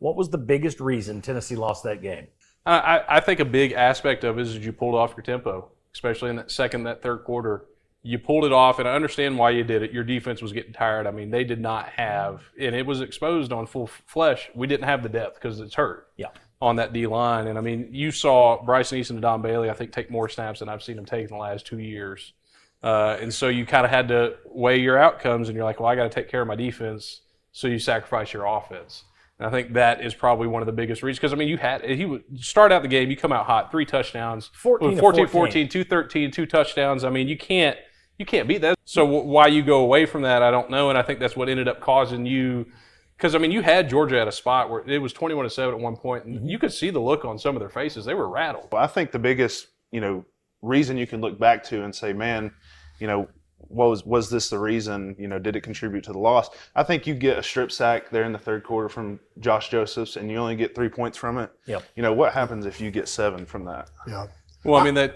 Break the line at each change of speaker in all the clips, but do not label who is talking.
What was the biggest reason Tennessee lost that game?
I think a big aspect of it is you pulled off your tempo, especially in that third quarter. You pulled it off, and I understand why you did it. Your defense was getting tired. I mean, they did not have, and it was exposed on full flesh. We didn't have the depth because it's hurt on that D line. And I mean, you saw Bryson Easton and Don Bailey, I think, take more snaps than I've seen them take in the last 2 years. And so you kind of had to weigh your outcomes, and you're like, well, I got to take care of my defense, so you sacrifice your offense. And I think that is probably one of the biggest reasons. Because, I mean, he would start out the game, you come out hot, 3 touchdowns, 14, 213, 2 touchdowns. I mean, you can't beat that. So why you go away from that, I don't know. And I think that's what ended up causing you. Because, I mean, you had Georgia at a spot where it was 21-7 at one point, and you could see the look on some of their faces. They were rattled.
Well, I think the biggest, reason you can look back to and say, man, was this the reason? Did it contribute to the loss? I think you get a strip sack there in the third quarter from Josh Josephs, and you only get 3 points from it.
Yep.
What happens if you get 7 from that?
Yeah.
Well, I mean,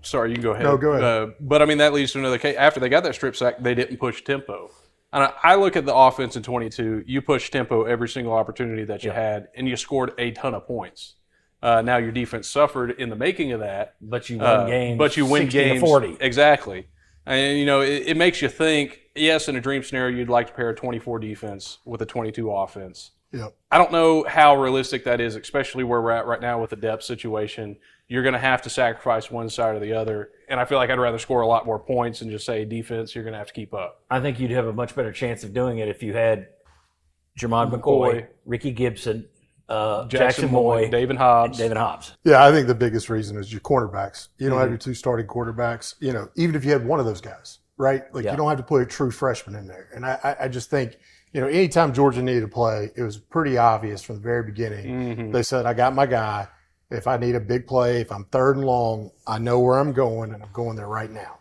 sorry, you can go ahead.
No, go ahead.
But, I mean, that leads to another case. After they got that strip sack, they didn't push tempo. And I look at the offense in 22. You pushed tempo every single opportunity that you had, and you scored a ton of points. Now your defense suffered in the making of that.
But you won games.
But you win
60-40.
Exactly. And, it makes you think, yes, in a dream scenario, you'd like to pair a 24 defense with a 22 offense.
Yep.
I don't know how realistic that is, especially where we're at right now with the depth situation. You're going to have to sacrifice one side or the other. And I feel like I'd rather score a lot more points and just say defense, you're going to have to keep up.
I think you'd have a much better chance of doing it if you had Jermod McCoy, Ricky Gibson, Jackson Moy,
David Hobbs.
Yeah, I think the biggest reason is your cornerbacks. You don't have your 2 starting quarterbacks. Even if you had one of those guys, right? You don't have to put a true freshman in there. And I just think, anytime Georgia needed to play, it was pretty obvious from the very beginning. They said, I got my guy. If I need a big play, if I'm third and long, I know where I'm going, and I'm going there right now.